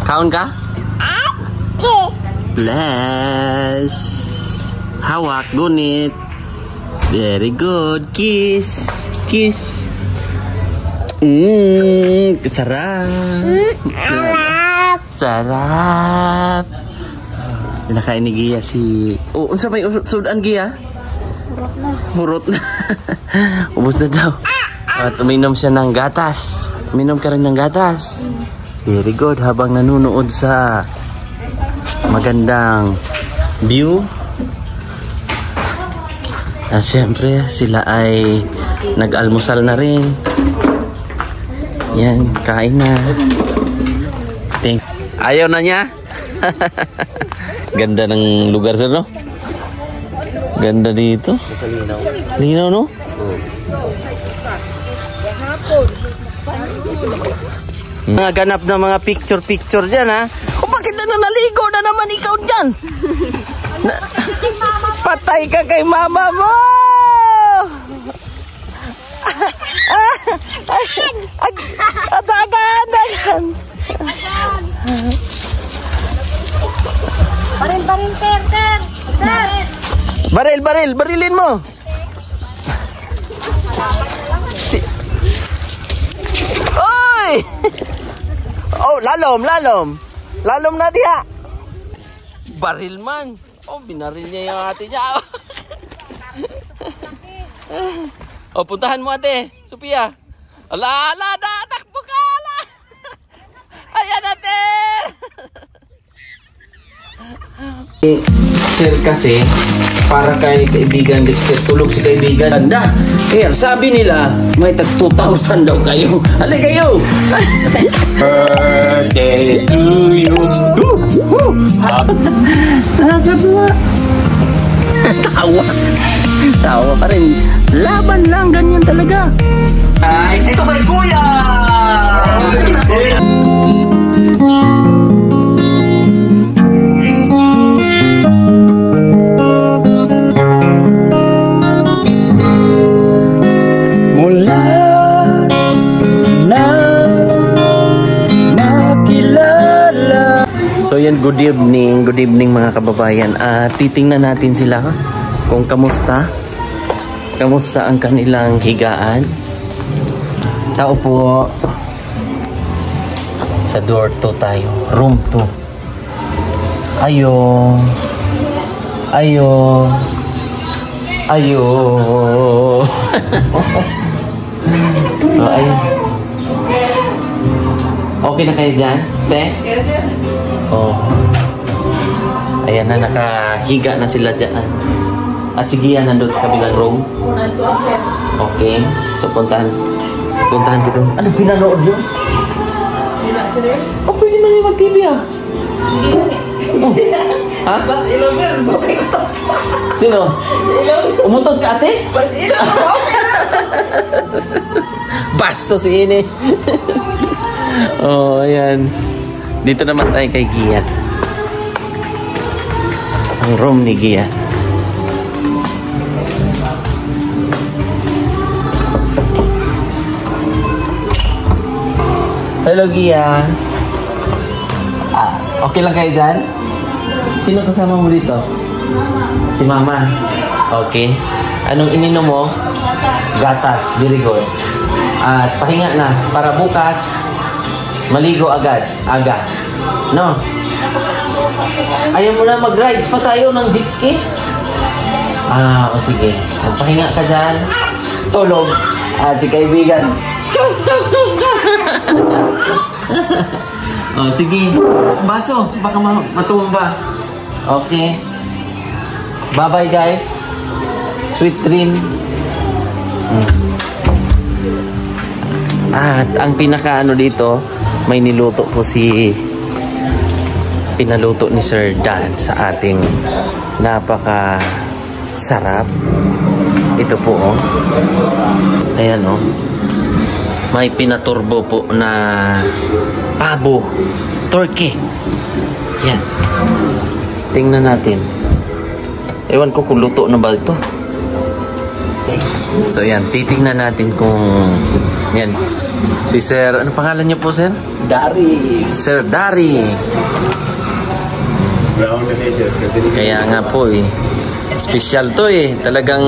Kaon ka? Bless. Hawak, gunit. Very good. Kiss. Kiss. Sarap. Sarap. Pinakain ni Gia si... Oh, unsa may sudan Gia? Hurot na. Ubus na daw. At uminom siya ng gatas. Uminom ka rin ng gatas. Very good. Habang nanonood sa magandang view. At syempre sila ay nag-almusal na rin. Yan, kain na. Ayaw na niya. Ganda ng lugar sa no? Ganda dito. Linaw no? Mga ganap na mga picture dyan ha. O bakit na naligo na naman ikaw dyan? Patay ka kay mama mo! Dagan! Baril, ter! Barilin mo! Oy! Oh, lalom na diha. Baril man. Oh, binaril niya yung ate niya. Oh, puntahan mo ate, Sophia. Ala, takbo ka, ala. Ayan ate. Sir kasi, para kay kaibigan Dexter, tulog si kaibigan. Anda, kaya sabi nila, may tag 2,000 daw kayo. Alay kayo! Birthday to you! Tawa pa rin. Laban lang, ganyan talaga. Ay, ito kay Kuya! So yan, good evening mga kababayan. Titingnan natin sila kung kamusta ang kanilang higaan. Tao po sa door 2 tayo, room 2. Ayo. Oh, ayun. Okay na kayo dyan? Yes, sir. Oh. Ayan na, nakahiga na sila dyan. At sige yan, nandun sa kabilang room. Okay. So, puntahan ko doon. Ano pinanood yun? Oh, pwede man yung mag-TV ah. Oh. Ha? Bas ilaw, sir. Sino? Umutot ka, ate? Bas ilaw. Basto si ini. Oh, ayan. Dito naman tayo kay Gia. Ang room ni Gia. Hello, Gia. Okay lang kayo dyan? Sino kasama mo dito? Si Mama. Okay. Anong ininom mo? Gatas. Very good. At pahinga na para bukas maligo agad. Aga. No? Ayaw mo na mag-rides pa tayo ng jet ski? O sige. Pahinga ka dyan. Tulog. At si kaibigan. Chuk! Sige. Baso. Baka matumba. Okay. Bye-bye guys. Sweet dream. At ang pinaka dito, may niluto po pinaluto ni Sir Dan sa ating napaka sarap. Ito po ayan may pinaturbo po na pabo turkey. Yan, tingnan natin. Ewan ko kung luto na ba ito. So yan, titingnan natin kung yan Si Sir, ano pangalan niyo po, Sir? Dari. Sir Dari. Brown na kayo, sir. Kaya nga po eh. Special to eh. Talagang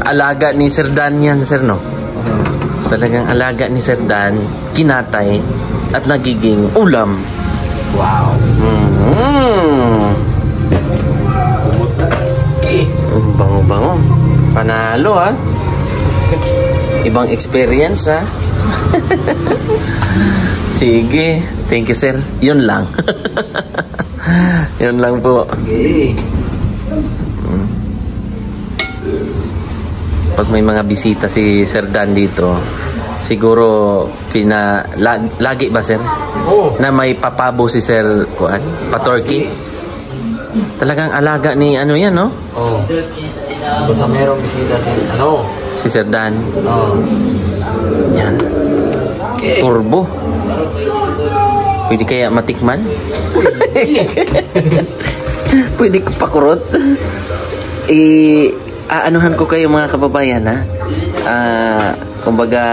alaga ni Sir Dan yan, Sir, no? Talagang alaga ni Sir Dan, kinatay, at nagiging ulam. Wow. Bango-bango. Panalo, ha? Ibang experience, ha? Sige. Thank you, Sir. Yun lang. Yun lang po. Okay. Pag may mga bisita si Sir Dan dito, siguro lagi ba, Sir? Oh. Na may papabo si Sir Kuan, pa-turkey. Talagang alaga ni ano yan, no? Oh. Basta merong bisita Si Sir Dan. Oh. Yan. Okay. Turbo. Pwede kaya matikman? Pwede ko pakurot? Aanuhan ko kayo, mga kababayan, ha? Kumbaga,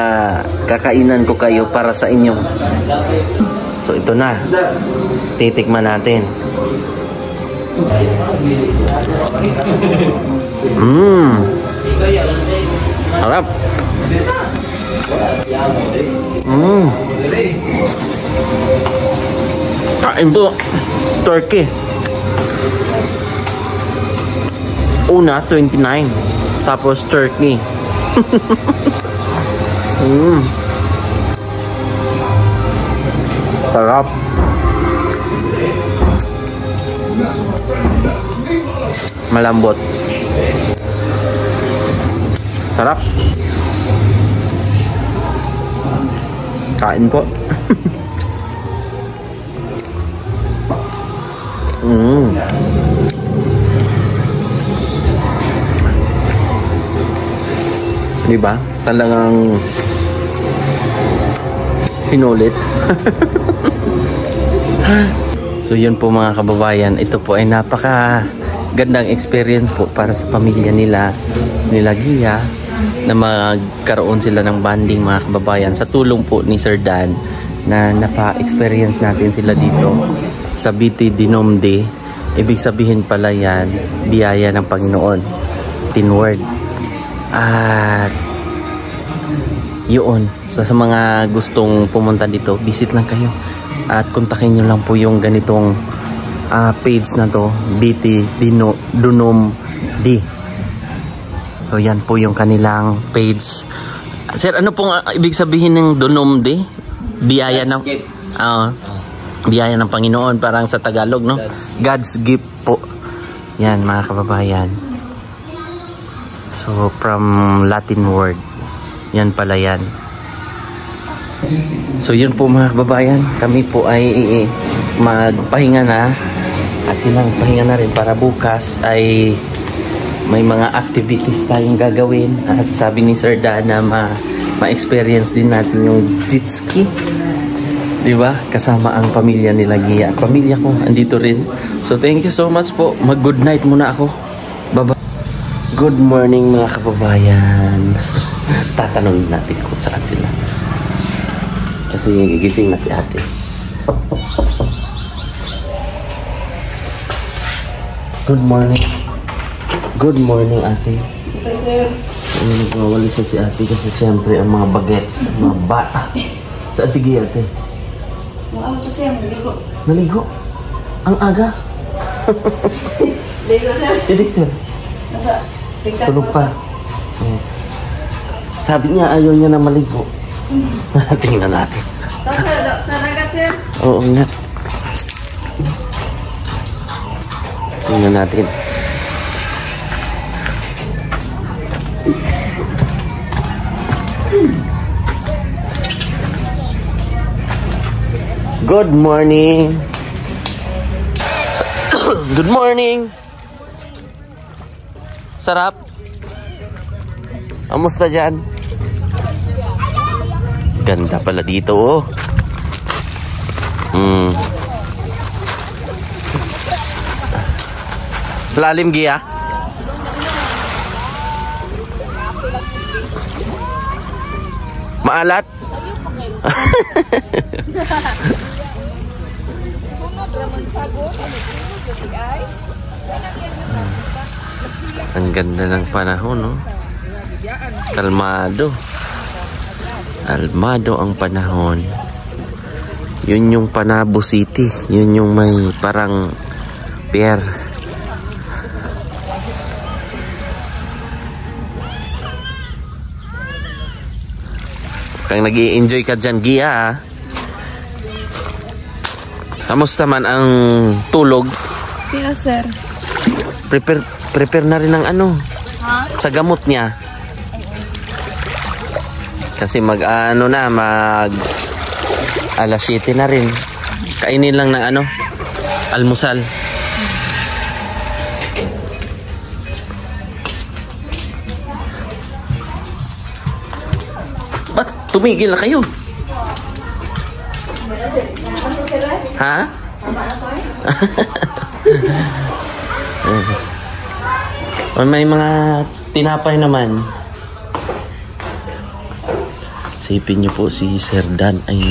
kakainan ko kayo para sa inyo. So, ito na. Titikman natin. Harap. Kain po. Turkey. Una, 29. Tapos, turkey. Sarap. Malambot. Sarap. Kain po. Diba? Talagang sinulit. So yun po, mga kababayan, ito po ay napaka gandang experience po para sa pamilya nila Gia, na magkaroon sila ng bonding, mga kababayan, sa tulong po ni Sir Dan, na napa-experience natin sila dito sa BT Dinomde. Ibig sabihin pala yan, biyaya ng Panginoon, tin word. At yun, so sa mga gustong pumunta dito, visit lang kayo at kontakin nyo lang po yung ganitong page na to, BT Dinomde. So yan po yung kanilang page. Sir, ano pong ibig sabihin ng Dinomde? Biyaya ng biyaya ng Panginoon, parang sa Tagalog, no? God's gift po. Yan, mga kababayan. So from Latin word. Yan pala yan. So yun po, mga kababayan, kami po ay magpahinga na at silang pahinga na rin para bukas ay may mga activities tayong gagawin. At sabi ni Sir Dan na ma-experience din natin yung jet ski, diba? Kasama ang pamilya nila Gia. Pamilya ko andito rin. So thank you so much po. Mag-good night muna ako. Bye-bye. Good morning, mga kababayan. Tatanungin natin kung saan sila. Kasi gising na si ate. Good morning. Good morning, ate. Hi, sir. Nagwawalis si ate kasi siyempre ang mga bagets, mga bata. Saan sige, ate? Ano to siya? Naligo. Naligo? Ang aga? Ligo, sir. Si Dexter? Nasa tingkat Tulog pa. Sabi niya ayaw niya na maligo. Tingnan natin. Sa dagat, sir. Oo nga. Tingnan natin. Good morning. Good morning. Sarap. Kamusta dyan? Ganda pala dito, oh. Lalim, Gia. Maalat? Ang ganda ng panahon, no? Kalmado. Kalmado ang panahon. Yun yung Panabo City. Yun yung may parang pier. Kung nag-i-enjoy ka dyan, Gia, ha? Kamusta man ang tulog? Kaya, sir. Prepare na rin ng ano, Ha? sa gamot niya. Kasi mag alas 7 na rin. Kainin lang ng ano, almusal. Ba't tumigil na kayo? Ha? O may mga tinapay naman. Sipin niyo po, si Sir Dan ay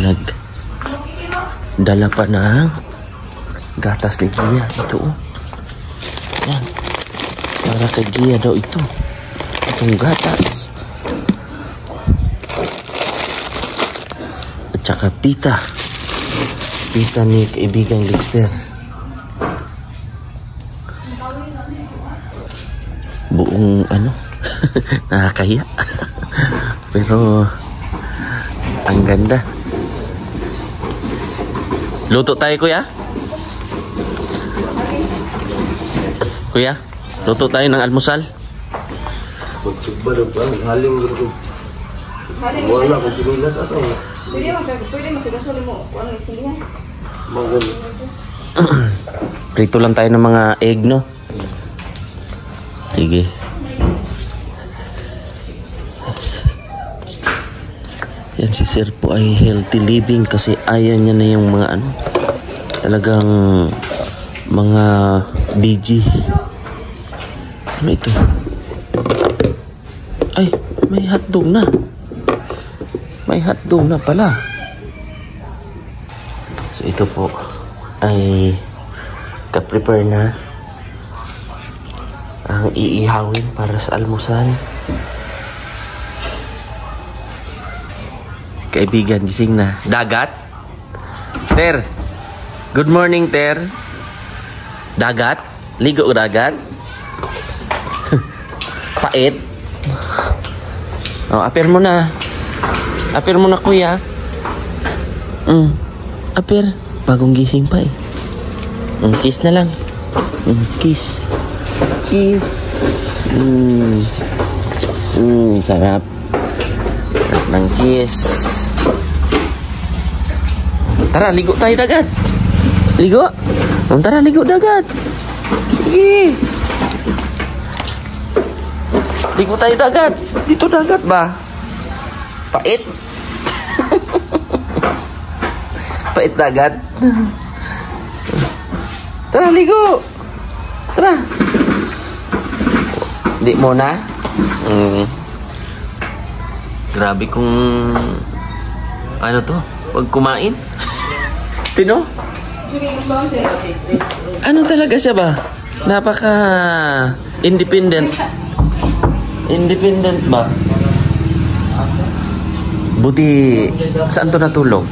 nagdala pa ng gatas ni Gia. Ito, oh. Yan. Para kay Gia daw ito. Itong gatas. At saka pita. Pita ni kaibigang Dexter. Buong ano, nakakahiya. Pero ang ganda. Luto tayo, kuya. Kuya, luto tayo ng almusal. Haling dito. Wala kang pinilas ato. Pwede masigasol mo. Ano yung silihan? Magano. Prito lang tayo ng mga egg, no? Sige. Yan, si Sir po ay healthy living kasi ayaw niya na yung mga ano, talagang mga BG. Ano ito? Ay, may hotdog na. May hotdog na pala. So ito po ay ka-prepare na ang iihawin para sa almusal. Kaibigan, gising na. Dagat? Ter. Good morning, Ter. Dagat? Ligo dagat? Pait? Oh, apir mo na. Apir mo na, kuya. Apir. Bagong gising pa eh. Kiss na lang. Kiss. Kiss. Sarap. Sarap ng kiss. Tara, ligo tayo dagat. Ligo? Tara, ligo dagat. Sige. Ligo tayo dagat. Dito dagat ba? Pait. Pait dagat. Tara, ligo. Tara. Di mo na? Grabe kung ano to? Pag kumain? Tino? Ano talaga siya ba? Napaka independent. Independent ba? Buti saan to natulog?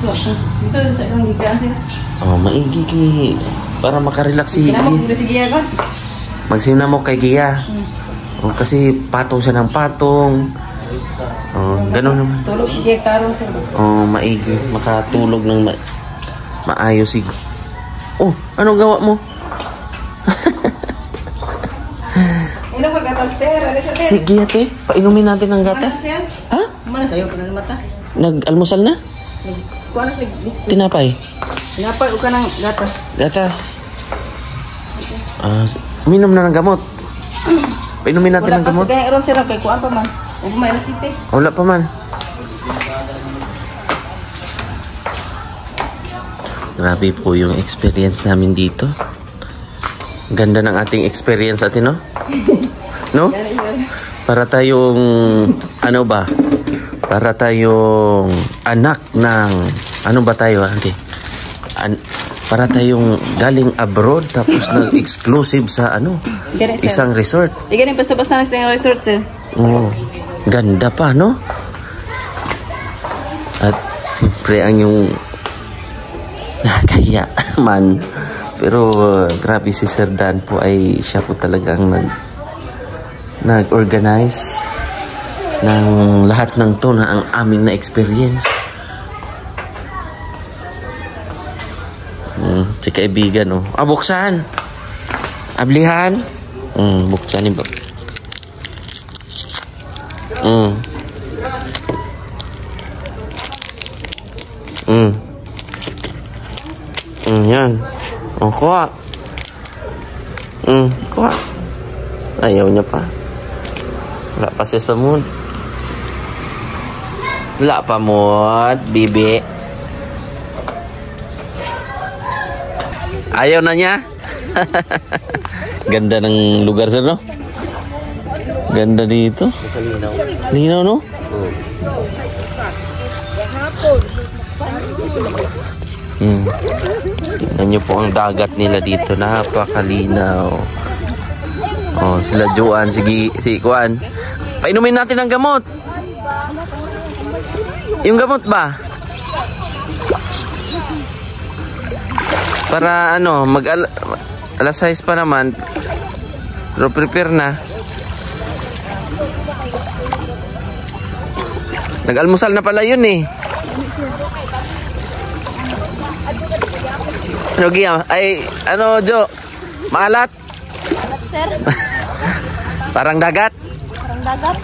Ito sa ibang gigaan sila. Oh, maigi para makarelax si Sinamok mo si Gia ba? Magsinamok kay Gia. Oh, kasi patong siya ng patong. Oh, ganun naman. Tulog si Gia tarong sir. Oh, maigi. Makatulog ng maayos si... Oh, anong gawa mo? Ano ba gatas ter? Ano sa ter? Sige, ate. Painumin natin ng Ano gatas. siya? Ha? Mana sayo ko na mata. Nag-almusal na? Kuha na sa biscuit. Tinapay? Sinapay ko ng gatas. Gatas. Uminom na ng gamot. Painumin natin Wala ng pa gamot. sa kaya ron sir kay kuha pa man. Ug may nasite. Wala pa man. Grabe po yung experience namin dito. Ganda ng ating experience, ate, no? No? Para tayong, ano ba? Para tayong anak ng... Ano ba tayo, Auntie? Para tayong galing abroad tapos nag-exclusive sa isang resort. Sige rin, basta-basta na sa resort, sir. Oh, ganda pa, no? At siyempre ang yung nakakaya man. Pero grabe si Sir Dan po ay siya po talagang nag-organize ng lahat ng to na ang aming na-experience. Si kaibigan, oh. Buksan! Ablihan! Buksanin ba? Yan. Kuha. Kuha. Ayaw niya pa. Wala pa siya sa mood. Wala pa mood, bibi. Ayaw na niya. Ganda ng lugar, sir, no? Ganda dito. Linaw. Linaw, no? Tingnan nyo po ang dagat nila dito. Napakalinaw. Oh, sila Joan. Si Kuan. Painumin natin ang gamot. Yung gamot ba? Para alas 6 pa naman. Pero prepare na. Nag-almusal na pala yun eh. Gia? Ay, Jo? Maalat? Sir? Parang dagat? Parang dagat?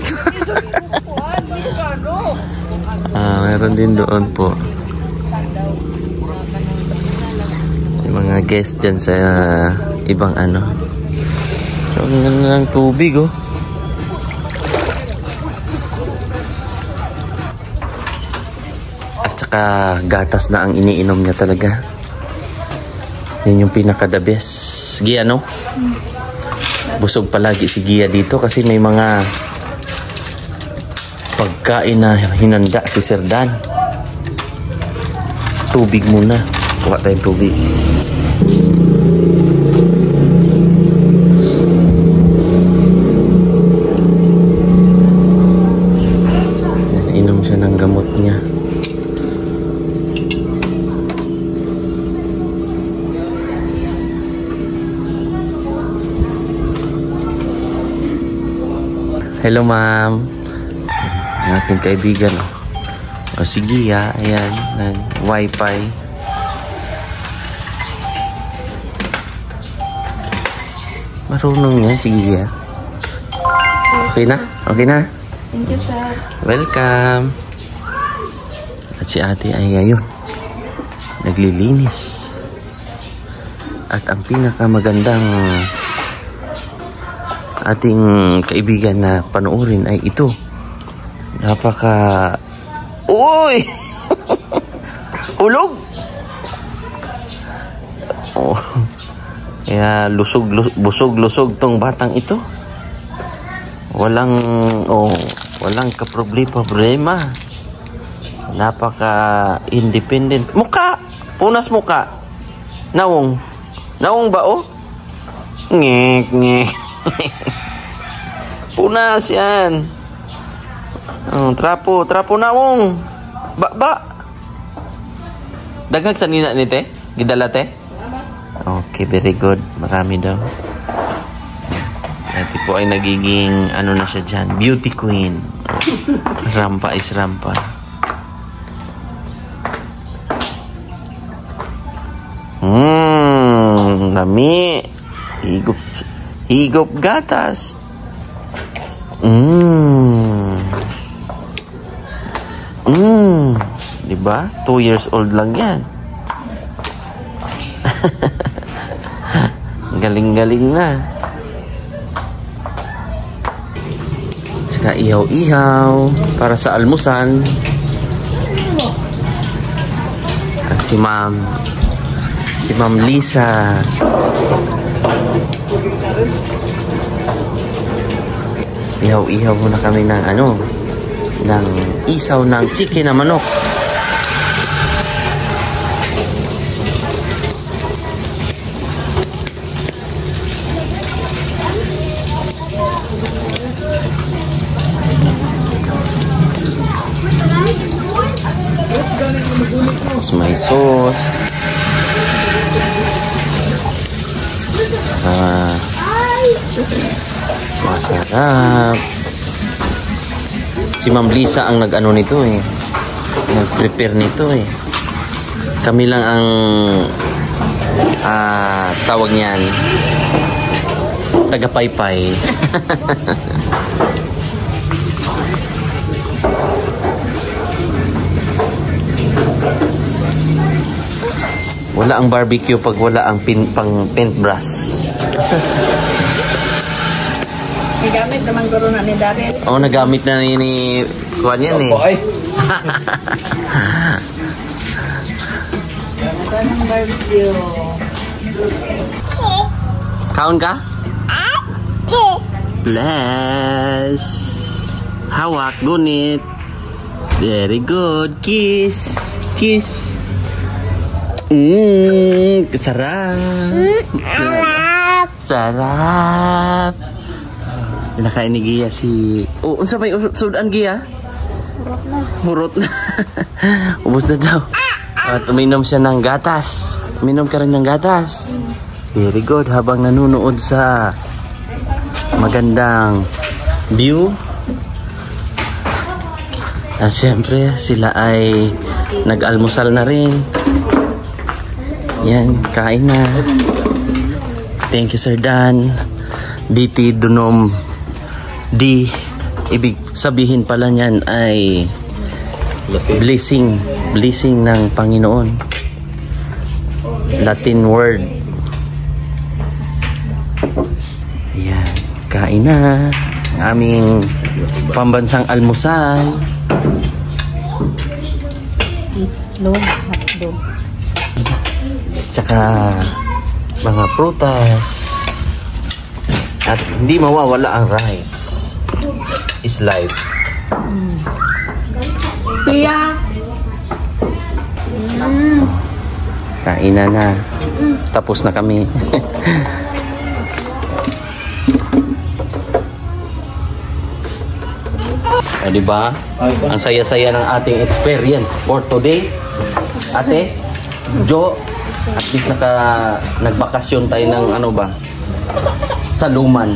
Meron din doon po. Yung mga guest dyan sa ibang So, ang ganda ng tubig, oh. At saka gatas na ang iniinom niya talaga. Yan yung pinaka-the best. Gia, no? Busog palagi si Gia dito kasi may mga pagkain na hinanda si Sir Dan. Tubig muna. Kuha tayong tubig. Inom siya ng gamot niya. Hello, ma'am. Ang ating kaibigan. O sige, ayan. Nag-wifi. Marunong yan, sige. Okay na? Okay na? Thank you, sir. Welcome. At si ate ay ngayon naglilinis. At ang pinakamagandang ating kaibigan na panoorin ay ito. Napaka... Uy! Hulog! Oh. Kaya busog-lusog tong batang ito. Walang kaproblema. Napaka-independent. Muka! Punas muka. Nawong ba, oh? Ngek. Punas yan. Trapo nawong. Ba. Daghag sa nina ni te? Gidala te? Okay, very good. Marami daw. Ito po ay nagiging na siya dyan, beauty queen. Rampa is rampa. Lami. Higop gatas. Diba? 2 years old lang yan. Galing-galing na. Tsaka ihaw-ihaw para sa almusan. At si Ma'am Lisa. Ihaw-ihaw muna kami ng ng isaw ng chicken na manok. Tapos may sauce. Masarap. Si Ma'am Lisa ang nag-ano nito eh. Nag-prepare nito eh. Kami lang ang tawag niyan, taga-paypay. Wala ang barbecue pag wala ang pang paintbrush. Nagamit naman guro na ni Daryl. Oh, nagamit na ni kuwan yan eh. Ng barbecue. Kaon ka? Bless. Hawak, gunit. Very good. Kiss. Kiss. Sarap. Sarap. Nakain ni Gia si... Oh, unsa may sudan Gia? Hurot na. Ubus na daw. At uminom siya ng gatas. Uminom ka rin ng gatas. Very good. Habang nanonood sa magandang view. At syempre, sila ay nag-almusal na rin. Yan, kain na. Thank you, Sir Dan. BT Dunom D. Ibig sabihin pala niyan ay blessing. Blessing ng Panginoon. Latin word. Yan, kain na. Ang aming pambansang almusal. Tsaka mga prutas. At hindi mawawala ang rice. Is life. Kuya. Kain na. Tapos na kami. O diba? Ang saya-saya ng ating experience for today. Ate, Jo, at least nagbakasyon tayo ng ano ba? Sa Luman.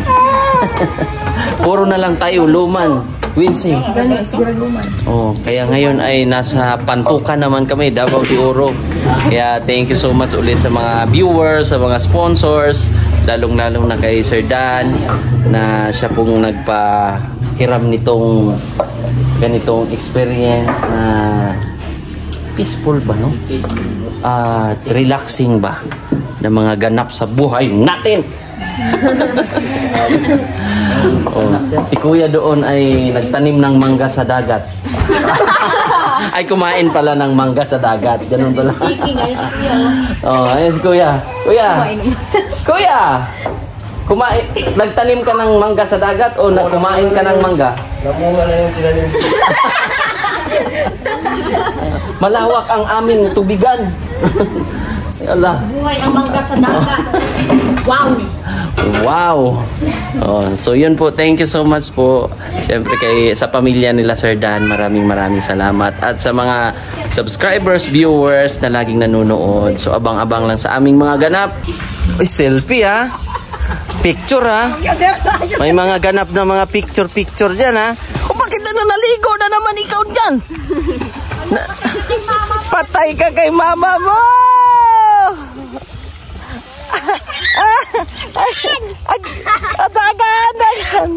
Puro na lang tayo Luman. Wincy. Oh, kaya ngayon ay nasa Pantukan naman kami, Davao de Oro. Kaya thank you so much ulit sa mga viewers, sa mga sponsors, lalong-lalong na kay Sir Dan na siya pong nagpahiram nitong ganitong experience na peaceful ba, no? Relaxing ba na mga ganap sa buhay natin. Oh, si Kuya doon ay nagtanim ng mangga sa dagat. Ay kumain pala ng mangga sa dagat. Ganun pala. Oh, ayun si Kuya. Kuya. Kumain, nagtanim ka ng mangga sa dagat o kumain ka ng mangga? Namunga na yung tinanim. Malawak ang aming tubigan. Yala. Buhay ang mangga sa dagat. Wow! Wow! Oh, so yun po, thank you so much po. Siyempre sa pamilya nila Sir Dan, maraming salamat. At sa mga subscribers, viewers na laging nanonood. So abang-abang lang sa aming mga ganap. Uy, selfie ha. Picture ha. May mga ganap na mga picture dyan ha. O bakit naligo na naman ikaw dyan? Patay ka kay mama mo! Dagan!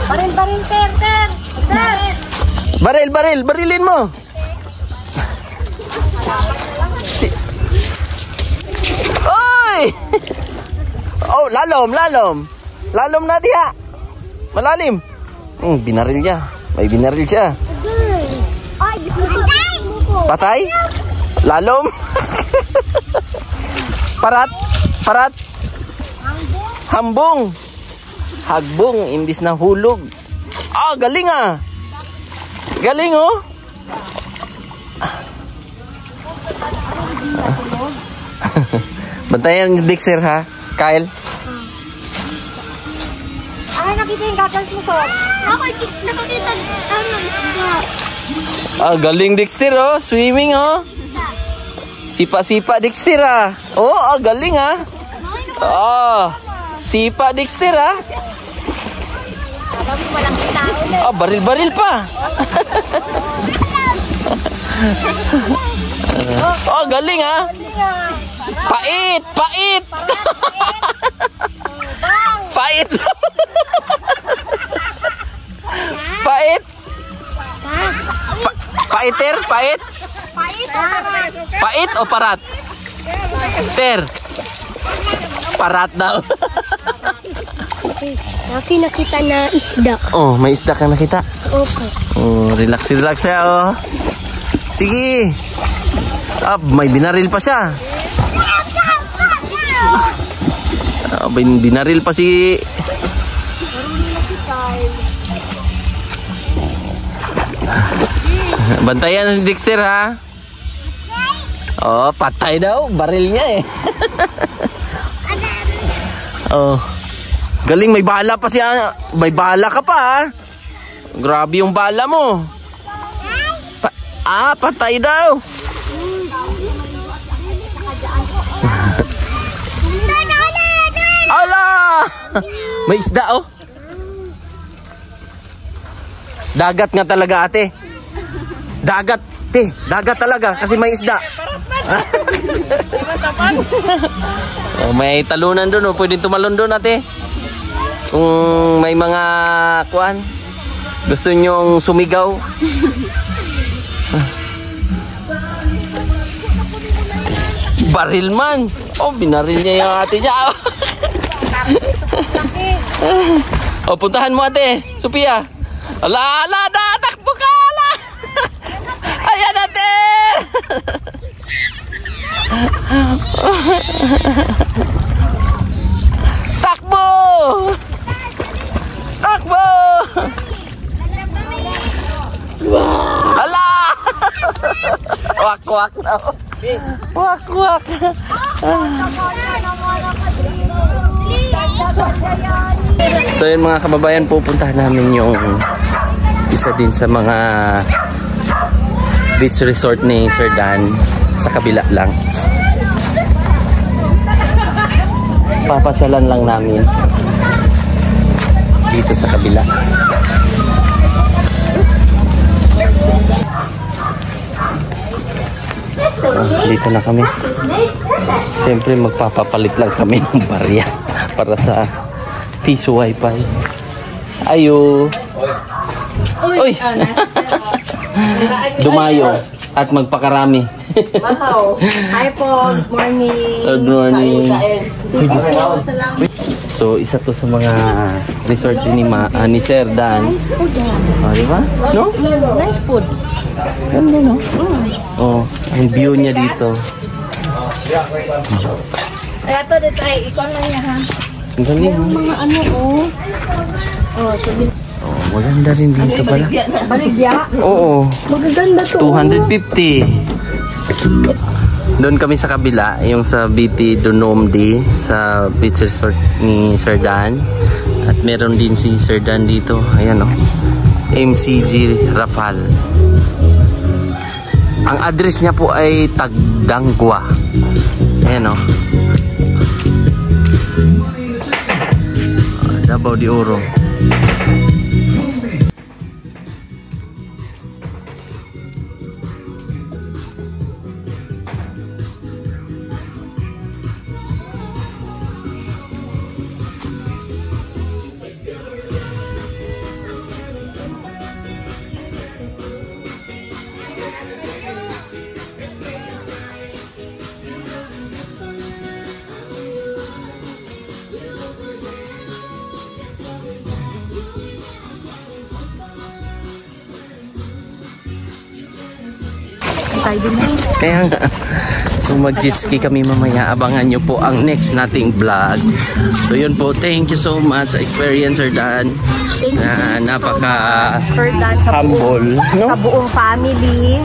Baril, ter! Barilin mo! Oy! Oh, lalom na diha. Malalim. Binaril niya. May binaril siya. Patay? Lalom? Parat? Hambong. Hagbong, imbis na hulog. Ah, galing ah. Galing oh. Bantayan yung Dexter ha, Kyle. Ay, nakita yung gatas mo, Sob. Ako, nakakita. Ah, galing Dexter oh, swimming oh. Sipa-sipa Dexter ah. Oh, galing ah. Oh, sipa Dexter ah. Walang tao na. Ah, baril-baril pa. Oh, galing ah. Pait, pait. Pait. Pait. Paiter, pait. Pait o parat? Ter. Parat daw. Laki nakita na isda. Oh, may isda ka nakita? Okay. Oh, relax, relax siya oh. Sige. Ah, may binaril pa siya. Ah, binaril pa si... Bantayan ni Dexter ha. Oh, patay daw. Baril niya eh. Oh. Galing, may bala pa siya. May bala ka pa ha. Grabe yung bala mo. Patay daw. Ala! May isda oh. Dagat nga talaga ate. Dagat, te. Dagat talaga kasi may isda. Oh, may talunan doon oh. Pwedeng tumalon doon ate. Kung may mga kuan, gusto nyong sumigaw. Baril man. Oh, binaril niya yung ate niya. Oh, puntahan mo ate, Sophia. Ala, ala, takbo ka, ala. Ayan ate. Takbo. Takbo. Ala. Wak-wak daw. Wak-wak. So yun mga kababayan, pupuntahan namin yung isa din sa mga beach resort ni Sir Dan sa kabila lang. Papasyalan lang namin dito sa kabila. Dito na kami. Siyempre magpapapalit lang kami ng barya para sa piso wifi. Ayo. Uy. Dumayo at magpakarami. Wow. Hi po. Good morning. Good morning. So isa to sa mga resort ni Sir Dan. Nice food. Oh, di ba? No? Nice food. Ganda no? Oh, ang view niya dito. Ay, ito dito ay ikaw lang yan ha. Ang galing. Mga ano oh. Oh, sabi. Oh, maganda rin dito pala. Baligya? Oo. Magaganda to. 250. Doon kami sa kabila, yung sa BT Donomdi, sa beach resort ni Sir Dan. At meron din si Sir Dan dito. Ayan o. MCG Rapal. Ang address niya po ay Tagdangwa. Ayan o. Davao de Oro. Kaya nga. So So mag-jet ski kami mamaya. Abangan nyo po ang next nating vlog. So yun po, thank you so much sa experience, Sir Dan. Na napaka humble, no? Sa buong family.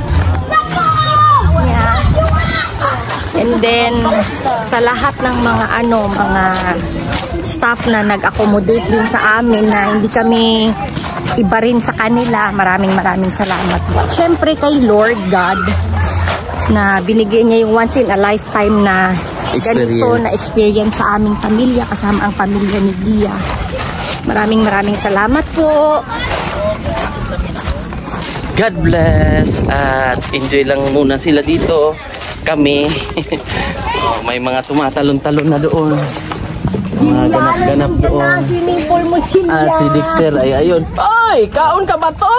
Yeah. And then sa lahat ng mga mga staff na nag-accommodate din sa amin na hindi kami iba rin sa kanila. Maraming salamat. Siyempre kay Lord God na binigyan niya yung once in a lifetime na ganito na experience sa aming pamilya kasama ang pamilya ni Gia. Maraming salamat po. God bless at enjoy lang muna sila dito. Kami may mga tumatalon-talon na doon. Mga ganap-ganap doon. At si Dexter ay ayun. Oy! Kaon ka ba to?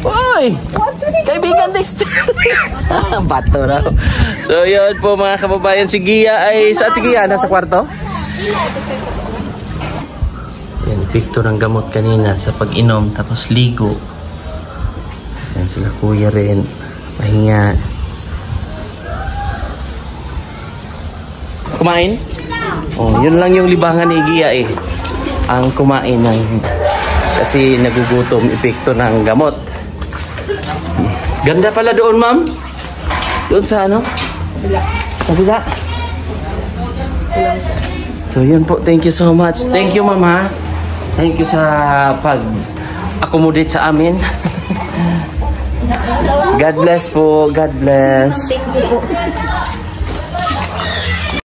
Oy! Kaibigan Dexter! Bato raw. So yun po mga kababayan. Si Gia ay... Saan si Gia? Nasa kwarto? Yan, picture ng gamot kanina sa pag-inom. Tapos ligo. Yan sila kuya rin. Pahinga. Kumain? Oh, yun lang yung libangan ni Gia eh. Ang kumain ng kasi nagugutom epekto ng gamot. Ganda pala doon, ma'am. Doon sa ano? Kabila. So yun po, thank you so much. Thank you, mama. Thank you sa pag-accommodate sa amin. God bless po. God bless. Thank you po.